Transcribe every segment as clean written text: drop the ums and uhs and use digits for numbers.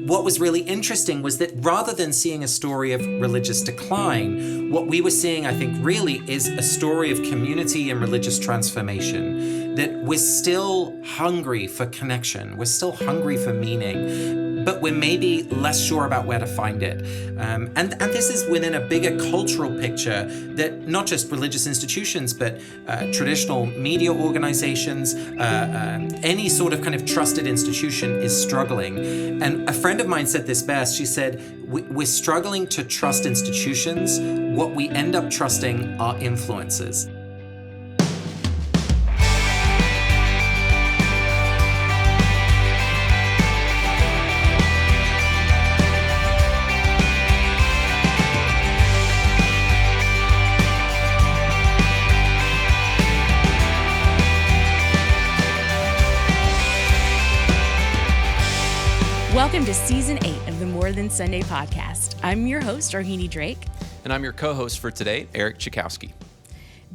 what was really interesting was that rather than seeing a story of religious decline, what we were seeing, I think, really is a story of community and religious transformation, that we're still hungry for connection, we're still hungry for meaning, but we're maybe less sure about where to find it. And this is within a bigger cultural picture that not just religious institutions, but traditional media organizations, any sort of kind of trusted institution is struggling. And a friend of mine said this best. She said, we're struggling to trust institutions. What we end up trusting are influences. Welcome to Season 8 of the More Than Sunday podcast. I'm your host, Rohini Drake. And I'm your co-host for today, Eric Czechowski.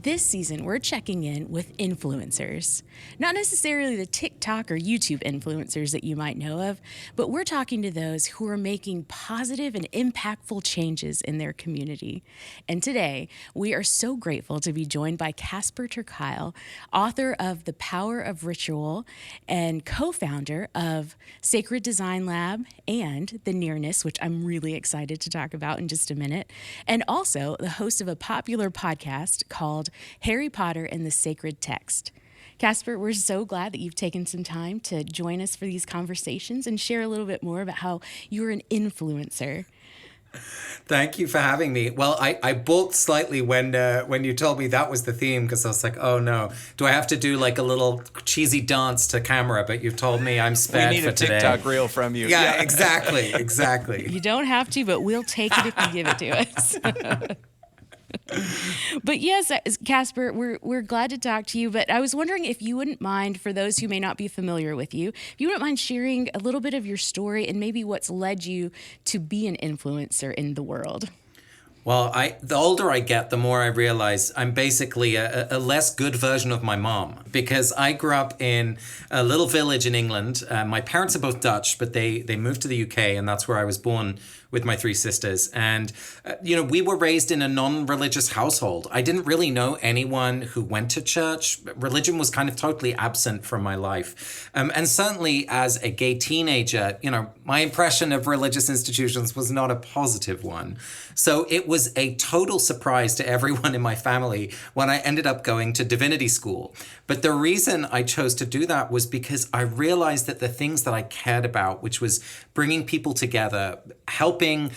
This season, we're checking in with influencers. Not necessarily the TikTok or YouTube influencers that you might know of, but we're talking to those who are making positive and impactful changes in their community. And today, we are so grateful to be joined by Casper Kuile, author of The Power of Ritual and co-founder of Sacred Design Lab and The Nearness, which I'm really excited to talk about in just a minute, and also the host of a popular podcast called Harry Potter and the Sacred Text. Casper, we're so glad that you've taken some time to join us for these conversations and share a little bit more about how you're an influencer. Thank you for having me. Well, I balked slightly when you told me that was the theme, because I was like, oh no, do I have to do like a little cheesy dance to camera? But you've told me I'm spared for today. We need a TikTok reel from you. Yeah, exactly. You don't have to, but we'll take it if you give it to us. But yes, Casper, we're glad to talk to you, but I was wondering if you wouldn't mind, for those who may not be familiar with you, if you wouldn't mind sharing a little bit of your story and maybe what's led you to be an influencer in the world. Well, the older I get, the more I realize I'm basically a less good version of my mom, because I grew up in a little village in England. My parents are both Dutch, but they moved to the UK, and that's where I was born with my three sisters. And, we were raised in a non-religious household. I didn't really know anyone who went to church. Religion was kind of totally absent from my life. And certainly as a gay teenager, my impression of religious institutions was not a positive one. So it was a total surprise to everyone in my family when I ended up going to divinity school. But the reason I chose to do that was because I realized that the things that I cared about, which was bringing people together, helping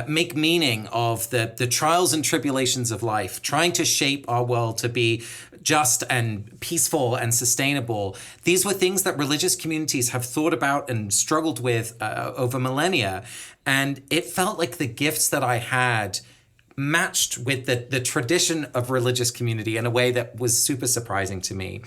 make meaning of the trials and tribulations of life, trying to shape our world to be just and peaceful and sustainable. These were things that religious communities have thought about and struggled with over millennia. And it felt like the gifts that I had matched with the tradition of religious community in a way that was super surprising to me.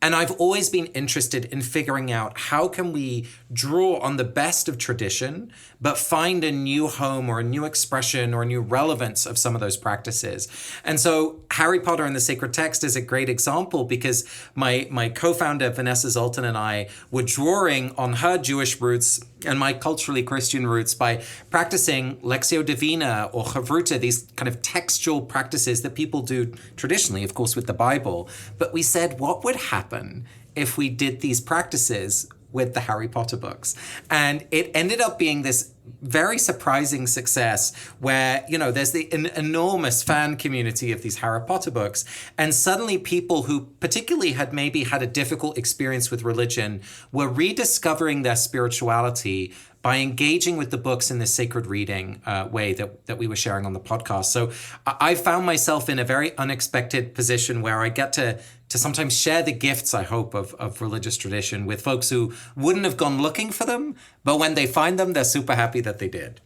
And I've always been interested in figuring out how can we draw on the best of tradition, but find a new home or a new expression or a new relevance of some of those practices. And so Harry Potter and the Sacred Text is a great example, because my co-founder Vanessa Zoltan and I were drawing on her Jewish roots and my culturally Christian roots by practicing Lectio Divina or Chavruta, these kind of textual practices that people do traditionally, of course, with the Bible. But we said, what would happen if we did these practices with the Harry Potter books? And it ended up being this very surprising success where, there's an enormous fan community of these Harry Potter books. And suddenly people who particularly had maybe had a difficult experience with religion were rediscovering their spirituality by engaging with the books in this sacred reading way that we were sharing on the podcast. So I found myself in a very unexpected position where I get to sometimes share the gifts, I hope, of religious tradition with folks who wouldn't have gone looking for them, but when they find them, they're super happy that they did.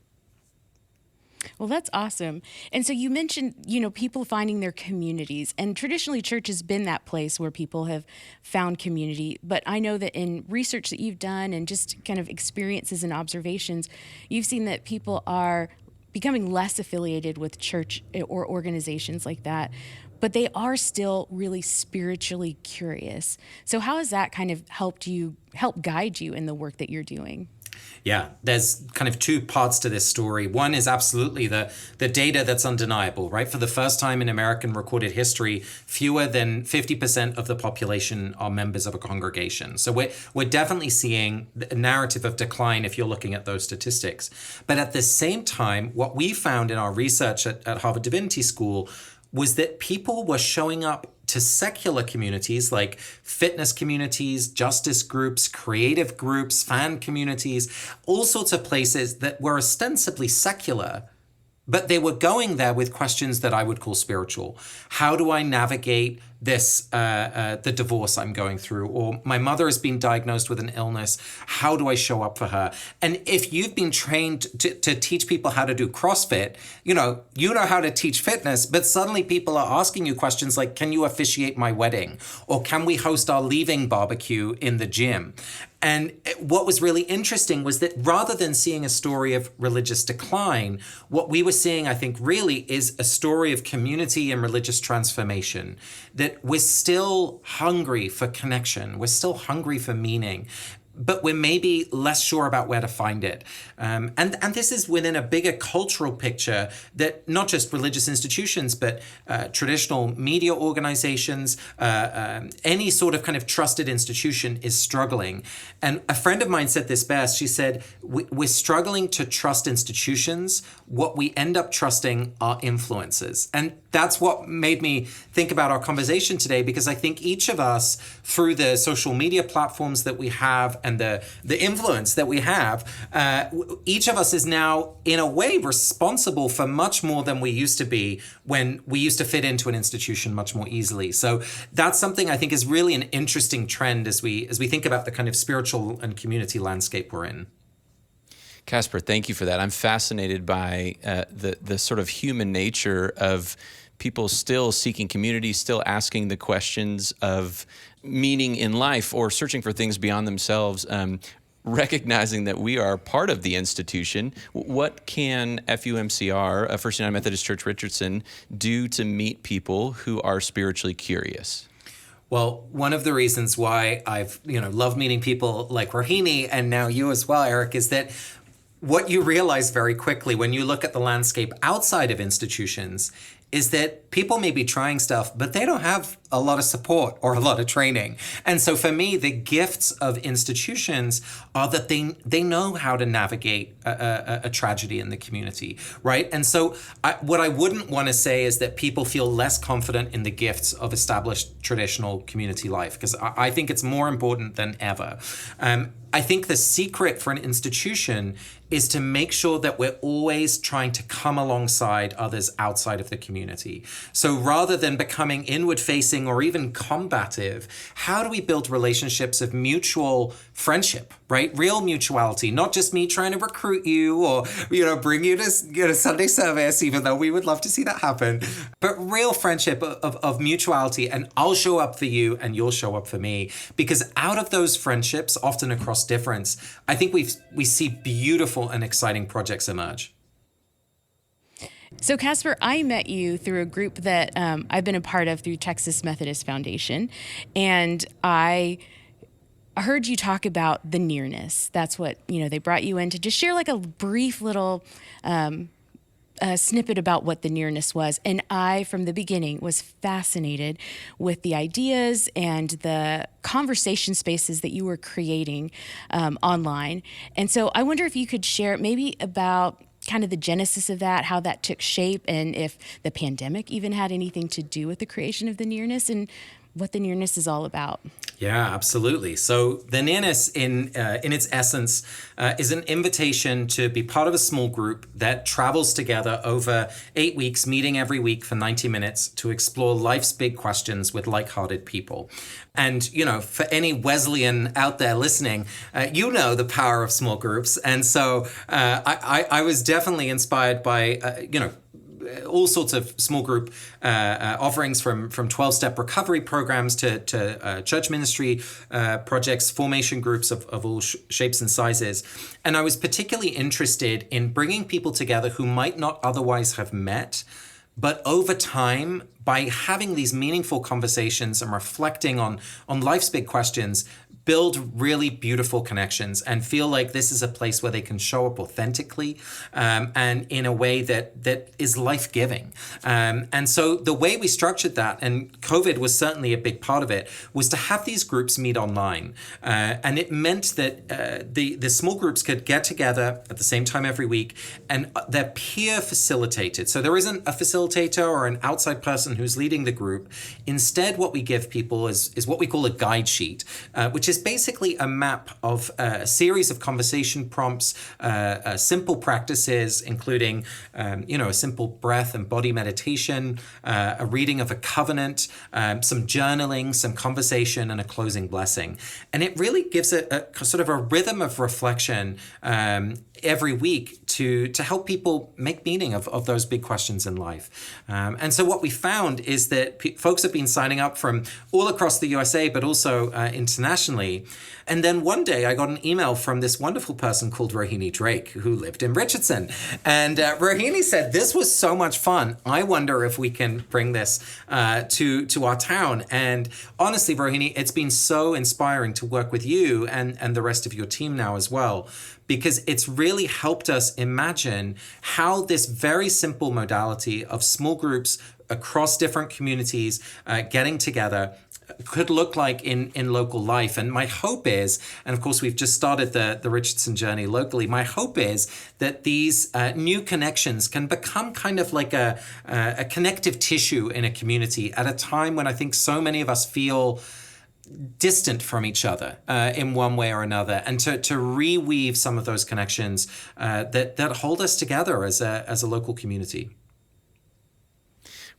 Well, that's awesome. And so you mentioned, people finding their communities, and traditionally church has been that place where people have found community. But I know that in research that you've done and just kind of experiences and observations, you've seen that people are becoming less affiliated with church or organizations like that, but they are still really spiritually curious. So how has that kind of help guide you in the work that you're doing? Yeah, there's kind of two parts to this story. One is absolutely the data that's undeniable, right? For the first time in American recorded history, fewer than 50% of the population are members of a congregation. So we're definitely seeing a narrative of decline if you're looking at those statistics. But at the same time, what we found in our research at Harvard Divinity School was that people were showing up to secular communities like fitness communities, justice groups, creative groups, fan communities, all sorts of places that were ostensibly secular, but they were going there with questions that I would call spiritual. How do I navigate this, the divorce I'm going through? Or my mother has been diagnosed with an illness. How do I show up for her? And if you've been trained to teach people how to do CrossFit, you know how to teach fitness, but suddenly people are asking you questions like, can you officiate my wedding? Or can we host our leaving barbecue in the gym? And what was really interesting was that rather than seeing a story of religious decline, what we were seeing, I think, really is a story of community and religious transformation. That we're still hungry for connection. We're still hungry for meaning. But we're maybe less sure about where to find it. And this is within a bigger cultural picture that not just religious institutions, but traditional media organizations, any sort of kind of trusted institution is struggling. And a friend of mine said this best. She said, we're struggling to trust institutions. What we end up trusting are influences. And that's what made me think about our conversation today, because I think each of us, through the social media platforms that we have and the influence that we have, each of us is now, in a way, responsible for much more than we used to be when we used to fit into an institution much more easily. So that's something I think is really an interesting trend as we think about the kind of spiritual and community landscape we're in. Casper, thank you for that. I'm fascinated by the sort of human nature of people still seeking community, still asking the questions of meaning in life or searching for things beyond themselves, recognizing that we are part of the institution. What can FUMCR, First United Methodist Church Richardson, do to meet people who are spiritually curious? Well, one of the reasons why I've loved meeting people like Rohini and now you as well, Eric, is that what you realize very quickly when you look at the landscape outside of institutions is that people may be trying stuff, but they don't have a lot of support or a lot of training. And so for me, the gifts of institutions are that they know how to navigate a tragedy in the community, right? And so what I wouldn't want to say is that people feel less confident in the gifts of established traditional community life, because I think it's more important than ever. I think the secret for an institution is to make sure that we're always trying to come alongside others outside of the community. So rather than becoming inward-facing or even combative, how do we build relationships of mutual friendship, right? Real mutuality, not just me trying to recruit you or, bring you to Sunday service, even though we would love to see that happen, but real friendship of mutuality, and I'll show up for you and you'll show up for me. Because out of those friendships, often across difference, I think we see beautiful and exciting projects emerge. So, Casper, I met you through a group that I've been a part of through Texas Methodist Foundation, and I heard you talk about the nearness. That's what, they brought you in to just share like a brief little snippet about what the nearness was. And I, from the beginning, was fascinated with the ideas and the conversation spaces that you were creating online. And so I wonder if you could share maybe about kind of the genesis of that, how that took shape, and if the pandemic even had anything to do with the creation of the nearness and what the nearness is all about. Yeah, absolutely. So the nearness in its essence is an invitation to be part of a small group that travels together over 8 weeks, meeting every week for 90 minutes to explore life's big questions with like-hearted people. And, for any Wesleyan out there listening, the power of small groups. And so I was definitely inspired by, all sorts of small group offerings from 12-step recovery programs to church ministry projects, formation groups of all shapes and sizes. And I was particularly interested in bringing people together who might not otherwise have met, but over time, by having these meaningful conversations and reflecting on life's big questions, build really beautiful connections and feel like this is a place where they can show up authentically and in a way that is life-giving. And so the way we structured that, and COVID was certainly a big part of it, was to have these groups meet online. And it meant that the small groups could get together at the same time every week, and they're peer facilitated. So there isn't a facilitator or an outside person who's leading the group. Instead, what we give people is what we call a guide sheet, which is basically a map of a series of conversation prompts, simple practices, including a simple breath and body meditation, a reading of a covenant, some journaling, some conversation, and a closing blessing. And it really gives a sort of a rhythm of reflection every week to help people make meaning of those big questions in life. And so what we found is that folks have been signing up from all across the USA, but also internationally. And then one day I got an email from this wonderful person called Rohini Drake, who lived in Richardson. And Rohini said, "This was so much fun. I wonder if we can bring this to our town." And honestly, Rohini, it's been so inspiring to work with you and the rest of your team now as well, because it's really helped us imagine how this very simple modality of small groups across different communities getting together could look like in local life. And my hope is, and of course we've just started the Richardson journey locally, my hope is that these new connections can become kind of like a connective tissue in a community at a time when I think so many of us feel distant from each other in one way or another, and to reweave some of those connections that hold us together as a local community.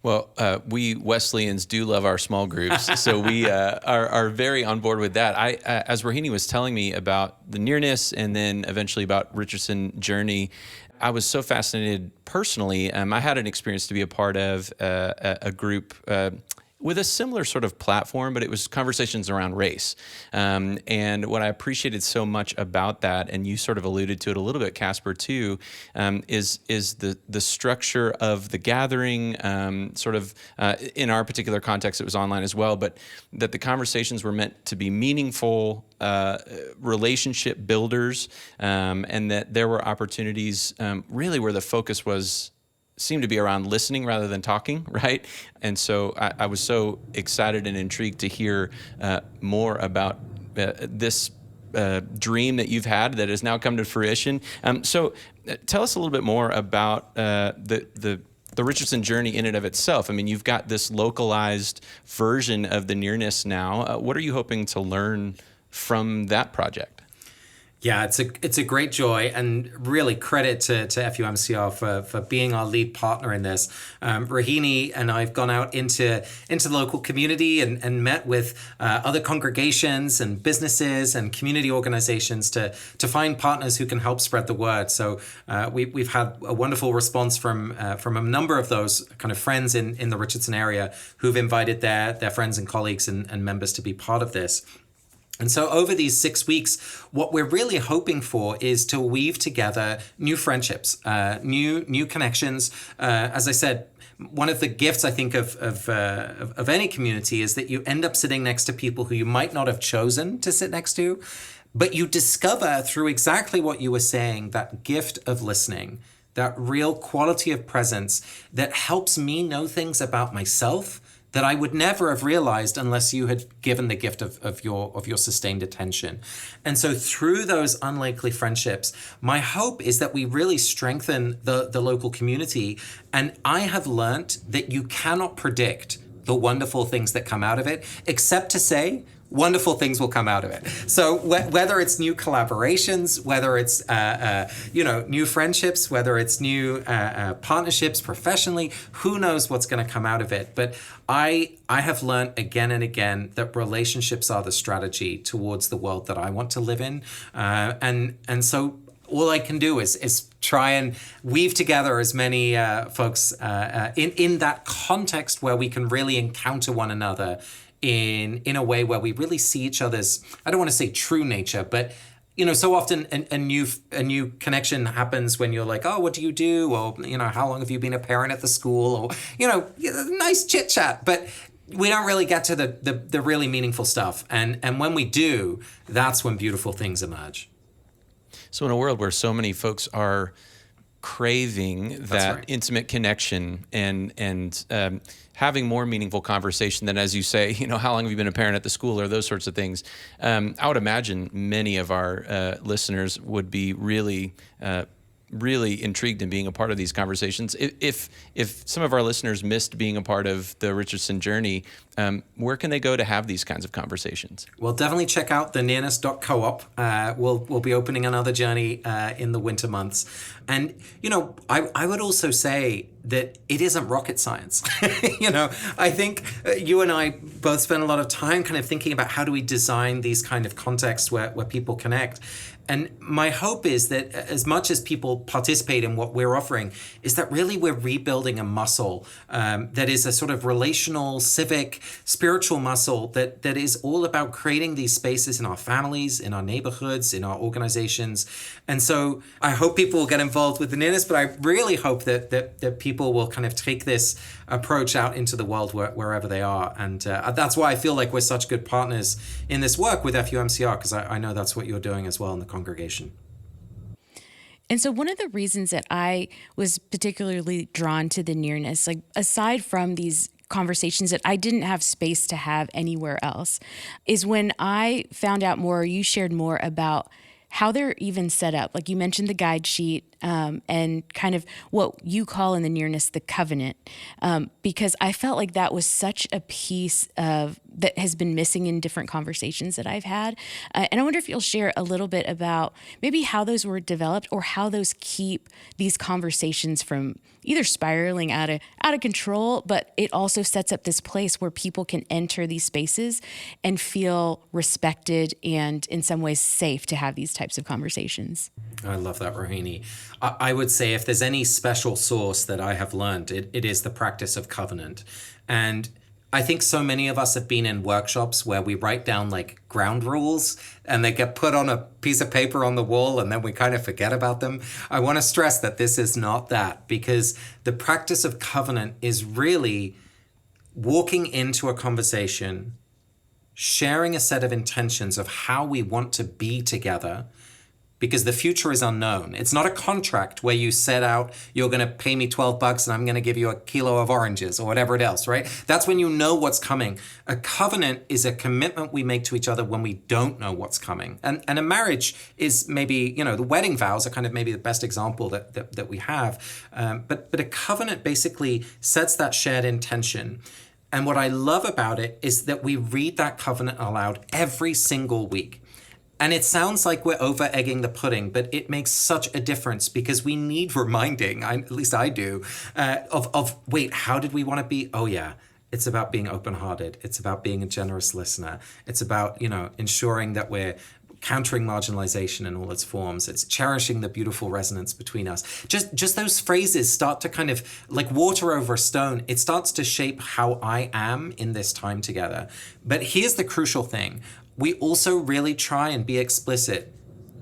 Well, we Wesleyans do love our small groups, so we are very on board with that. As Rohini was telling me about the nearness and then eventually about Richardson journey, I was so fascinated personally. I had an experience to be a part of a group with a similar sort of platform, but it was conversations around race. And what I appreciated so much about that, and you sort of alluded to it a little bit, Casper, too, is the structure of the gathering, in our particular context, it was online as well, but that the conversations were meant to be meaningful, relationship builders, and that there were opportunities really where the focus seemed to be around listening rather than talking, right? And so I was so excited and intrigued to hear more about this dream that you've had that has now come to fruition. So tell us a little bit more about the Richardson journey in and of itself. I mean, you've got this localized version of the nearness now. What are you hoping to learn from that project? Yeah, it's a great joy, and really credit to FUMCR for being our lead partner in this. Rohini and I have gone out into the local community and met with other congregations and businesses and community organizations to find partners who can help spread the word. So we've had a wonderful response from a number of those kind of friends in the Richardson area who've invited their friends and colleagues and members to be part of this. And so over these 6 weeks, what we're really hoping for is to weave together new friendships, new connections. As I said, one of the gifts I think of any community is that you end up sitting next to people who you might not have chosen to sit next to, but you discover through exactly what you were saying, that gift of listening, that real quality of presence that helps me know things about myself that I would never have realized unless you had given the gift of your sustained attention. And so through those unlikely friendships, my hope is that we really strengthen the local community. And I have learned that you cannot predict the wonderful things that come out of it, except to say, wonderful things will come out of it. So whether it's new collaborations, whether it's new friendships, whether it's new partnerships professionally, who knows what's going to come out of it. But I have learned again and again that relationships are the strategy towards the world that I want to live in, and so all I can do is try and weave together as many folks in that context where we can really encounter one another in a way where we really see each other's, I don't want to say true nature, but so often a new connection happens when you're like, oh, what do you do? Or, how long have you been a parent at the school? Or, nice chit chat. But we don't really get to the really meaningful stuff. And when we do, that's when beautiful things emerge. So in a world where so many folks are craving that right. intimate connection and having more meaningful conversation than, as you say, how long have you been a parent at the school, or those sorts of things, I would imagine many of our listeners would be really intrigued in being a part of these conversations. If some of our listeners missed being a part of the Richardson journey, where can they go to have these kinds of conversations? Well, definitely check out the nearness.coop. We'll be opening another journey in the winter months. And, I would also say that it isn't rocket science. I think you and I both spend a lot of time kind of thinking about how do we design these kind of contexts where people connect. And my hope is that as much as people participate in what we're offering, is that really we're rebuilding a muscle that is a sort of relational, civic, spiritual muscle that is all about creating these spaces in our families, in our neighborhoods, in our organizations. And so I hope people will get involved with the nearness, but I really hope that people will kind of take this approach out into the world wherever they are. And that's why I feel like we're such good partners in this work with FUMCR, because I know that's what you're doing as well in the congregation. And so one of the reasons that I was particularly drawn to the nearness, like aside from these conversations that I didn't have space to have anywhere else, is when I found out more, you shared more about how they're even set up. Like you mentioned the guide sheet and kind of what you call in the nearness the covenant, because I felt like that was such a piece of that has been missing in different conversations that I've had. And I wonder if you'll share a little bit about maybe how those were developed or how those keep these conversations from either spiraling out of control, but it also sets up this place where people can enter these spaces and feel respected and in some ways safe to have these types of conversations. I love that, Rohini. I would say if there's any special source that I have learned, it is the practice of covenant. And I think so many of us have been in workshops where we write down like ground rules and they get put on a piece of paper on the wall and then we kind of forget about them. I want to stress that this is not that, because the practice of covenant is really walking into a conversation, sharing a set of intentions of how we want to be together, because the future is unknown. It's not a contract where you set out, you're going to pay me $12 and I'm going to give you a kilo of oranges or whatever it else, right? That's when you know what's coming. A covenant is a commitment we make to each other when we don't know what's coming. And a marriage is maybe, the wedding vows are kind of maybe the best example that we have. But a covenant basically sets that shared intention. And what I love about it is that we read that covenant aloud every single week. And it sounds like we're over-egging the pudding, but it makes such a difference because we need reminding, at least I do, wait, how did we want to be? Oh, yeah, it's about being open-hearted. It's about being a generous listener. It's about, ensuring that we're countering marginalization in all its forms. It's cherishing the beautiful resonance between us. Just those phrases start to kind of, like water over a stone, it starts to shape how I am in this time together. But here's the crucial thing. We also really try and be explicit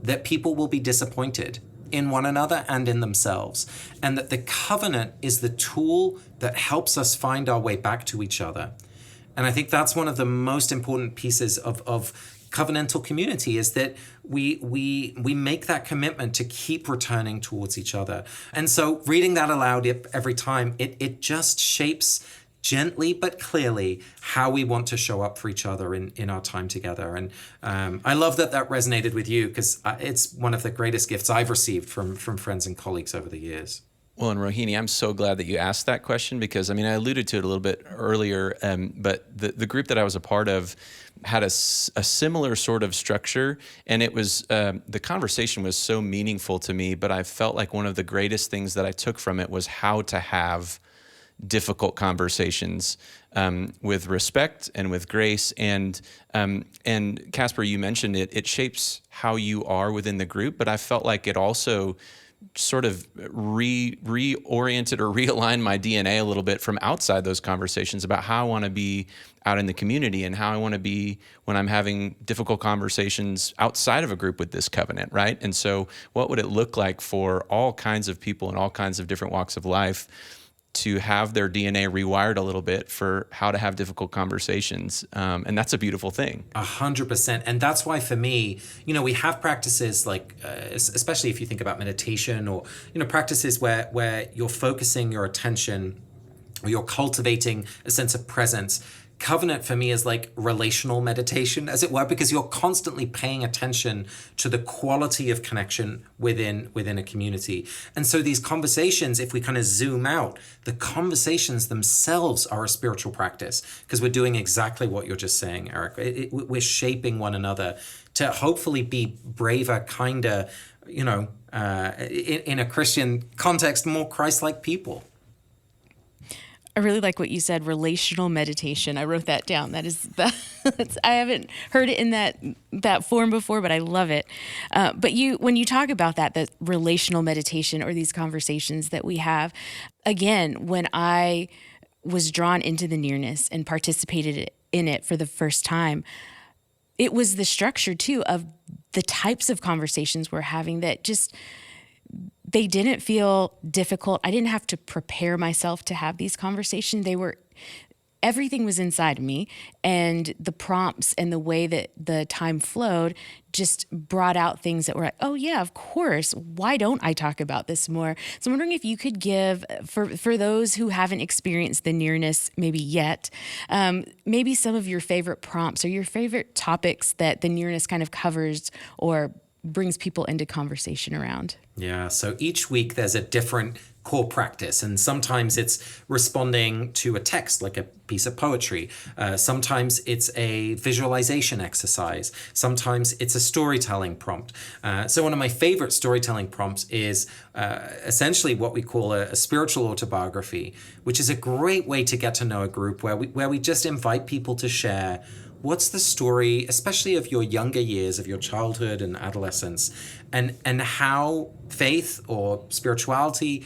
that people will be disappointed in one another and in themselves, and that the covenant is the tool that helps us find our way back to each other. And I think that's one of the most important pieces of covenantal community, is that we make that commitment to keep returning towards each other. And so reading that aloud every time, it just shapes gently but clearly how we want to show up for each other in our time together. And I love that resonated with you, because it's one of the greatest gifts I've received from friends and colleagues over the years. Well, and Rohini, I'm so glad that you asked that question, because I alluded to it a little bit earlier, but the group that I was a part of had a similar sort of structure, and it was the conversation was so meaningful to me, but I felt like one of the greatest things that I took from it was how to have difficult conversations with respect and with grace. And Casper, you mentioned it shapes how you are within the group, but I felt like it also sort of reoriented or realigned my DNA a little bit from outside those conversations about how I want to be out in the community and how I want to be when I'm having difficult conversations outside of a group with this covenant, right? And so what would it look like for all kinds of people in all kinds of different walks of life to have their DNA rewired a little bit for how to have difficult conversations. And that's a beautiful thing. 100%. And that's why for me, we have practices like, especially if you think about meditation or, practices where you're focusing your attention or you're cultivating a sense of presence. Covenant for me is like relational meditation, as it were, because you're constantly paying attention to the quality of connection within a community. And so these conversations, if we kind of zoom out, the conversations themselves are a spiritual practice, because we're doing exactly what you're just saying, Eric. We're shaping one another to hopefully be braver, kinder, in a Christian context, more Christ-like people. I really like what you said, relational meditation. I wrote that down. I haven't heard it in that form before, but I love it. But when you talk about that relational meditation or these conversations that we have, again, when I was drawn into the nearness and participated in it for the first time, it was the structure too of the types of conversations we're having that just, they didn't feel difficult. I didn't have to prepare myself to have these conversations. Everything was inside of me, and the prompts and the way that the time flowed just brought out things that were like, oh yeah, of course. Why don't I talk about this more? So I'm wondering if you could give, for those who haven't experienced the nearness maybe yet, maybe some of your favorite prompts or your favorite topics that the nearness kind of covers or brings people into conversation around. Yeah, so each week there's a different core practice, and sometimes it's responding to a text like a piece of poetry. Sometimes it's a visualization exercise. Sometimes it's a storytelling prompt. So one of my favorite storytelling prompts is essentially what we call a spiritual autobiography, which is a great way to get to know a group where we just invite people to share what's the story, especially of your younger years, of your childhood and adolescence, and how faith or spirituality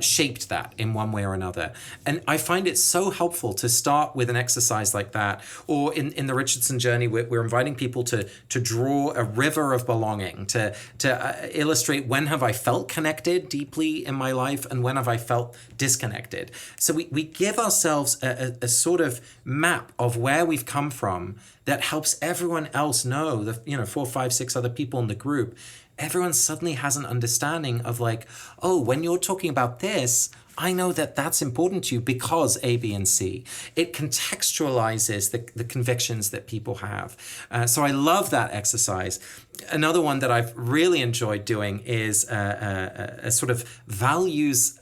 shaped that in one way or another. And I find it so helpful to start with an exercise like that. Or in the Richardson journey, we're inviting people to draw a river of belonging, to illustrate when have I felt connected deeply in my life and when have I felt disconnected. So we give ourselves a sort of map of where we've come from that helps everyone else know, 4, 5, 6 other people in the group. Everyone suddenly has an understanding of like, oh, when you're talking about this, I know that that's important to you because A, B, and C. It contextualizes the convictions that people have. So I love that exercise. Another one that I've really enjoyed doing is a sort of values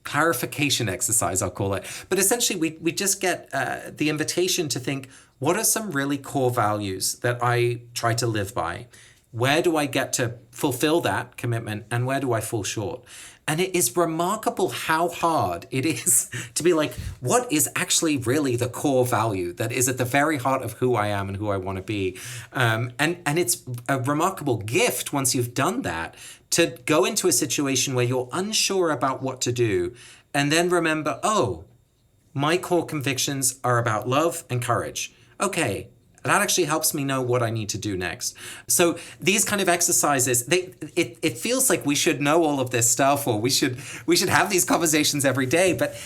clarification exercise, I'll call it. But essentially, we just get the invitation to think, what are some really core values that I try to live by? Where do I get to fulfill that commitment, and where do I fall short? And it is remarkable how hard it is to be like, what is actually really the core value that is at the very heart of who I am and who I want to be? And it's a remarkable gift once you've done that to go into a situation where you're unsure about what to do and then remember, oh, my core convictions are about love and courage. Okay. That actually helps me know what I need to do next. So these kind of exercises, it feels like we should know all of this stuff, or we should have these conversations every day, but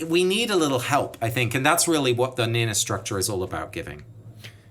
we need a little help, I think. And that's really what the nearness structure is all about giving.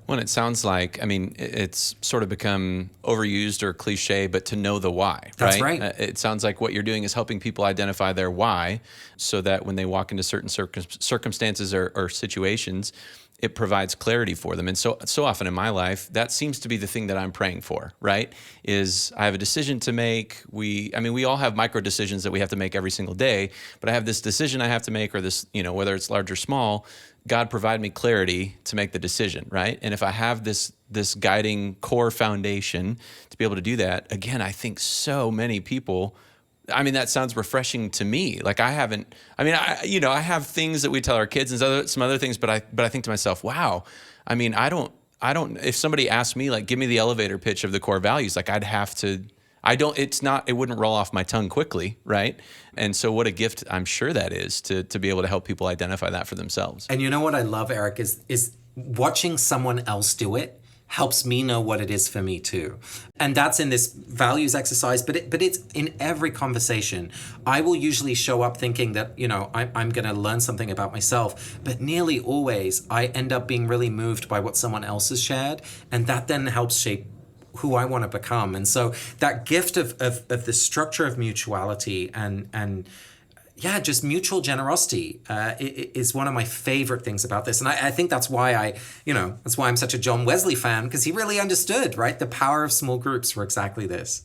Well, it sounds like, it's sort of become overused or cliche, but to know the why, That's right? right. It sounds like what you're doing is helping people identify their why so that when they walk into certain circumstances or situations, it provides clarity for them. And so often in my life, that seems to be the thing that I'm praying for, right? Is I have a decision to make. We all have micro decisions that we have to make every single day, but I have this decision I have to make, or this, whether it's large or small, God provide me clarity to make the decision, right? And if I have this guiding core foundation to be able to do that, again, I think so many people, that sounds refreshing to me. Like I have things that we tell our kids and some other things, but I think to myself, wow, I don't, if somebody asked me, like, give me the elevator pitch of the core values, like it wouldn't roll off my tongue quickly, right? And so what a gift I'm sure that is to be able to help people identify that for themselves. And you know what I love, Eric, is watching someone else do it helps me know what it is for me too. And that's in this values exercise, but it's in every conversation. I will usually show up thinking that, I'm going to learn something about myself, but nearly always I end up being really moved by what someone else has shared, and that then helps shape who I want to become. And so that gift of the structure of mutuality and just mutual generosity is one of my favorite things about this. And I think that's why that's why I'm such a John Wesley fan, because he really understood, right, the power of small groups for exactly this.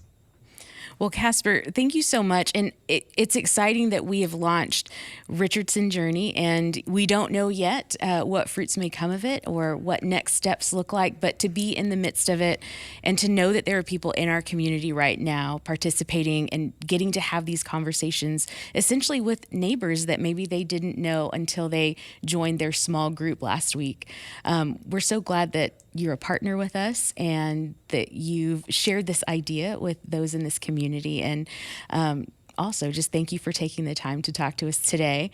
Well, Casper, thank you so much. And it's exciting that we have launched Richardson Journey, and we don't know yet what fruits may come of it or what next steps look like, but to be in the midst of it and to know that there are people in our community right now participating and getting to have these conversations essentially with neighbors that maybe they didn't know until they joined their small group last week. We're so glad that you're a partner with us and that you've shared this idea with those in this community. And also just thank you for taking the time to talk to us today.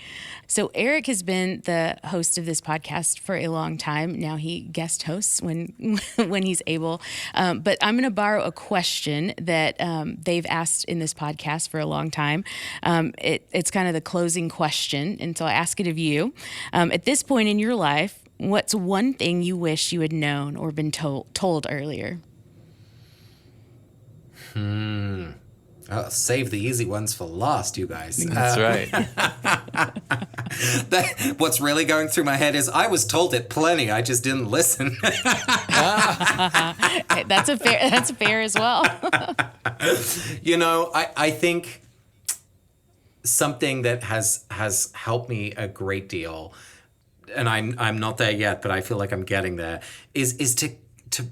So Eric has been the host of this podcast for a long time. Now he guest hosts when he's able. But I'm going to borrow a question that they've asked in this podcast for a long time. It's kind of the closing question. And so I ask it of you. At this point in your life, what's one thing you wish you had known or been told earlier? I'll save the easy ones for last, you guys. That's right. What's really going through my head is I was told it plenty. I just didn't listen. That's fair as well. I think something that has helped me a great deal, and I'm not there yet, but I feel like I'm getting there, is to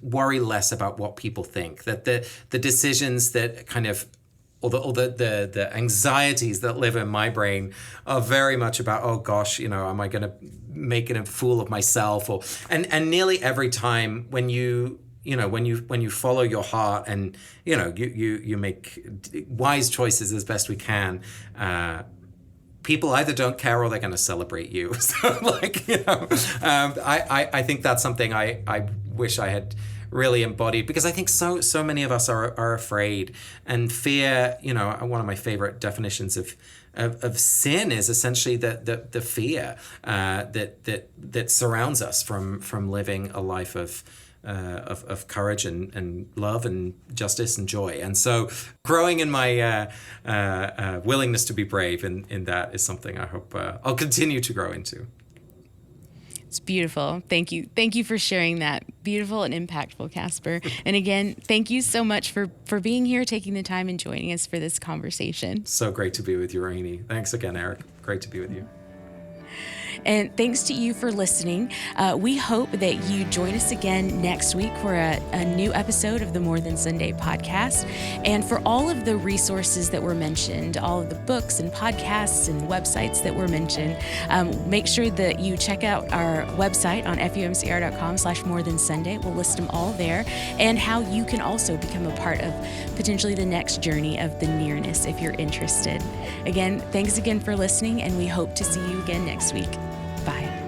worry less about what people think. That the decisions that kind of, or the anxieties that live in my brain are very much about, oh gosh, am I going to make a fool of myself? And nearly every time when you follow your heart and you make wise choices as best we can, people either don't care or they're going to celebrate you. So I think that's something I wish I had really embodied, because I think so many of us are afraid, and fear. One of my favorite definitions of sin is essentially the fear that surrounds us from living a life of courage and love and justice and joy. And so growing in my willingness to be brave in that is something I hope I'll continue to grow into. It's beautiful. Thank you. Thank you for sharing that. Beautiful and impactful, Casper. And again, thank you so much for being here, taking the time and joining us for this conversation. So great to be with you, Rohini. Thanks again, Eric. Great to be with you. And thanks to you for listening. We hope that you join us again next week for a new episode of the More Than Sunday podcast. And for all of the resources that were mentioned, all of the books and podcasts and websites that were mentioned, make sure that you check out our website on FUMCR.com/morethansunday. We'll list them all there, and how you can also become a part of potentially the next journey of the nearness if you're interested. Again, thanks again for listening, and we hope to see you again next week. Bye.